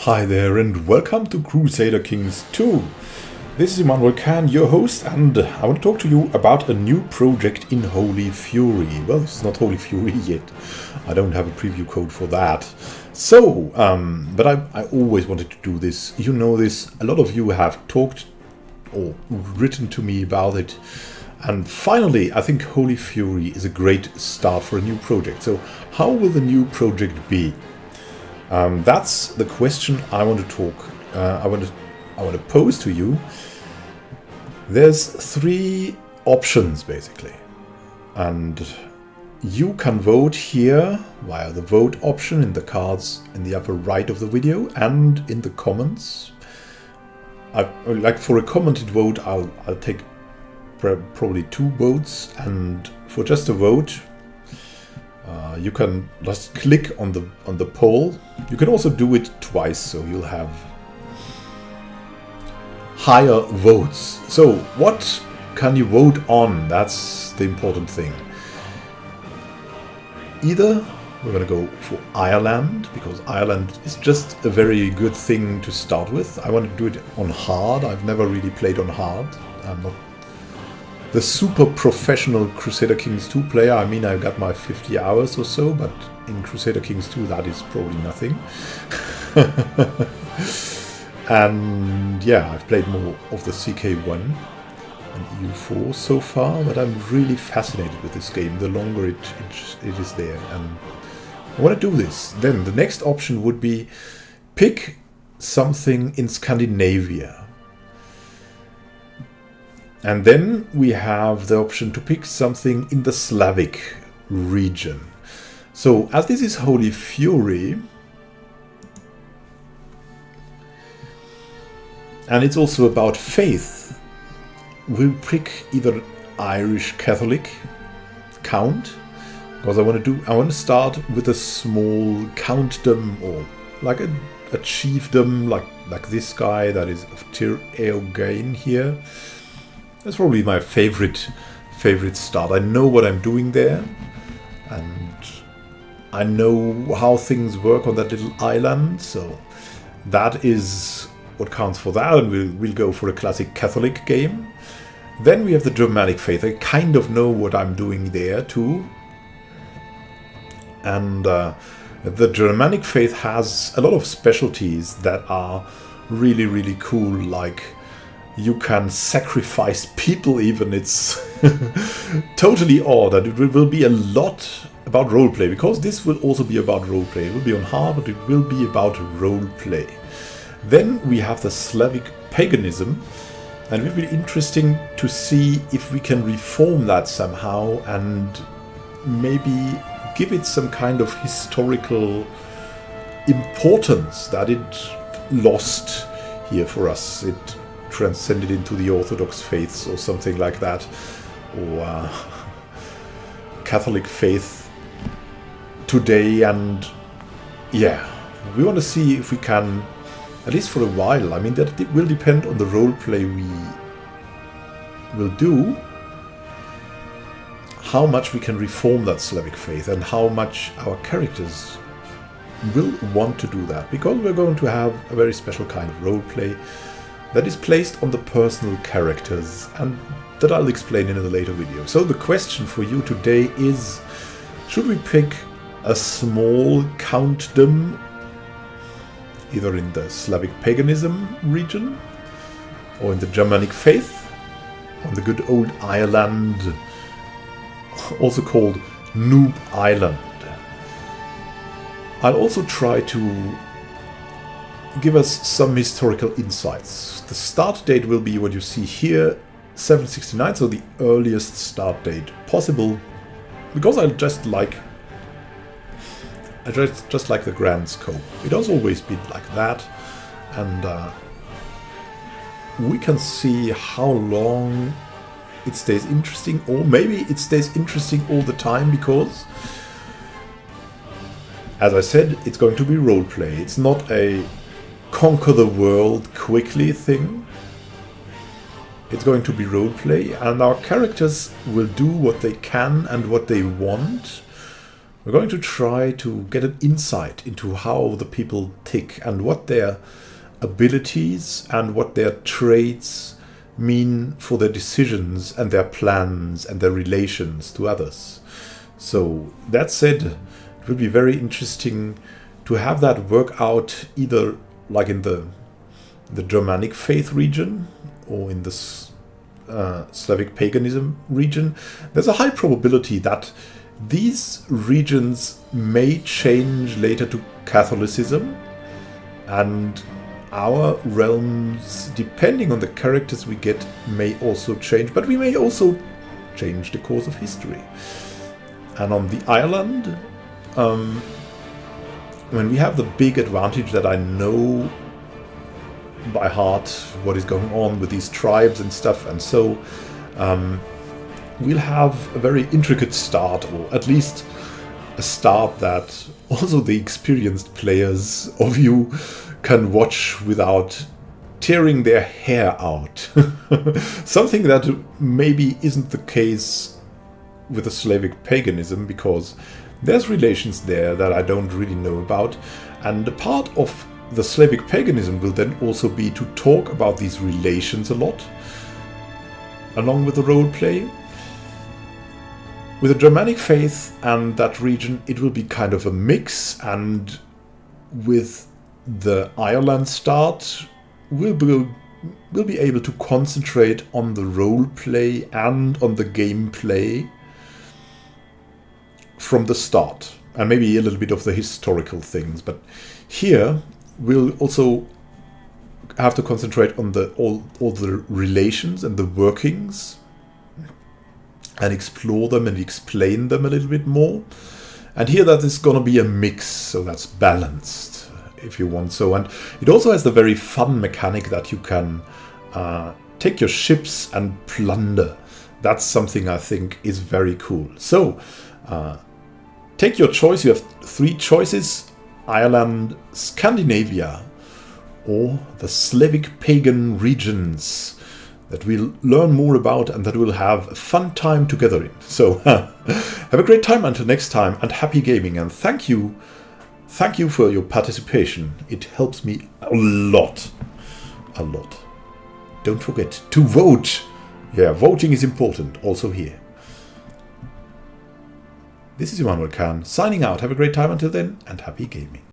Hi there and welcome to Crusader Kings 2. This is Immanuel, your host, and I want to talk to you about a new project in Holy Fury. Well, it's not Holy Fury yet. I don't have a preview code for that. So, but I always wanted to do this. You know this. A lot of you have talked or written to me about it. And finally, I think Holy Fury is a great start for a new project. So, how will the new project be? That's the question I want to talk. I want to pose to you. There's three options basically, and you can vote here via the vote option in the cards in the upper right of the video and in the comments. Like for a commented vote, I'll take probably 2 votes, and for just a vote, you can just click on the poll. You can also do it twice, so you'll have higher votes. So what can you vote on? That's the important thing. Either we're going to go for Ireland, because Ireland is just a very good thing to start with. I want to do it on hard. I've never really played on hard. I'm not the super professional Crusader Kings 2 player. I mean, I got my 50 hours or so, but in Crusader Kings 2 that is probably nothing. And yeah, I've played more of the CK1 and EU4 so far, but I'm really fascinated with this game the longer it is there, and I want to do this. Then the next option would be pick something in Scandinavia. And then we have the option to pick something in the Slavic region. So, as this is Holy Fury, and it's also about faith, we'll pick either Irish Catholic count, because I want to start with a small countdom, or like a chiefdom, like this guy that is of Tir Eogain here. That's probably my favorite start. I know what I'm doing there, and I know how things work on that little island, so that is what counts for that, and we'll go for a classic Catholic game. Then we have the Germanic faith. I kind of know what I'm doing there too, and the Germanic faith has a lot of specialties that are really, really cool, like you can sacrifice people even. It's totally odd, and it will be a lot about roleplay, because this will also be about roleplay. It will be on hard, but it will be about roleplay. Then we have the Slavic paganism, and it will be interesting to see if we can reform that somehow and maybe give it some kind of historical importance that it lost here for us. It transcended into the Orthodox faiths or something like that, or Catholic faith today. And yeah, we want to see if we can, at least for a while, I mean that it will depend on the roleplay we will do, how much we can reform that Slavic faith and how much our characters will want to do that, because we're going to have a very special kind of roleplay that is placed on the personal characters, and that I'll explain in a later video. So the question for you today is, should we pick a small countdom either in the Slavic paganism region or in the Germanic faith on the good old Ireland, also called Noob Island? I'll also try to give us some historical insights. The start date will be what you see here, 769, so the earliest start date possible, because I just like the grand scope. It has always been like that, and we can see how long it stays interesting, or maybe it stays interesting all the time, because, as I said, it's going to be roleplay. It's not a conquer the world quickly thing. It's going to be roleplay, and our characters will do what they can and what they want we're going to try to get an insight into how the people tick and what their abilities and what their traits mean for their decisions and their plans and their relations to others. So that said, it will be very interesting to have that work out either like in the Germanic faith region or in the Slavic paganism region. There's a high probability that these regions may change later to Catholicism, and our realms, depending on the characters we get, may also change, but we may also change the course of history. And on the island, when we have the big advantage that I know by heart what is going on with these tribes and stuff, and so we'll have a very intricate start, or at least a start that also the experienced players of you can watch without tearing their hair out. Something that maybe isn't the case with the Slavic paganism, because there's relations there that I don't really know about, and a part of the Slavic paganism will then also be to talk about these relations a lot, along with the roleplay. With the Germanic faith and that region, it will be kind of a mix, and with the Ireland start, we'll be able to concentrate on the roleplay and on the gameplay from the start, and maybe a little bit of the historical things. But here we'll also have to concentrate on all the relations and the workings, and explore them and explain them a little bit more. And here that is going to be a mix, so that's balanced, if you want so. And it also has the very fun mechanic that you can take your ships and plunder. That's something I think is very cool. So take your choice. You have 3 choices: Ireland, Scandinavia, or the Slavic pagan regions that we'll learn more about and that we'll have a fun time together in. So have a great time until next time, and happy gaming, and thank you for your participation. It helps me a lot. Don't forget to vote. Yeah, voting is important also here. This is Immanuel signing out. Have a great time until then, and happy gaming.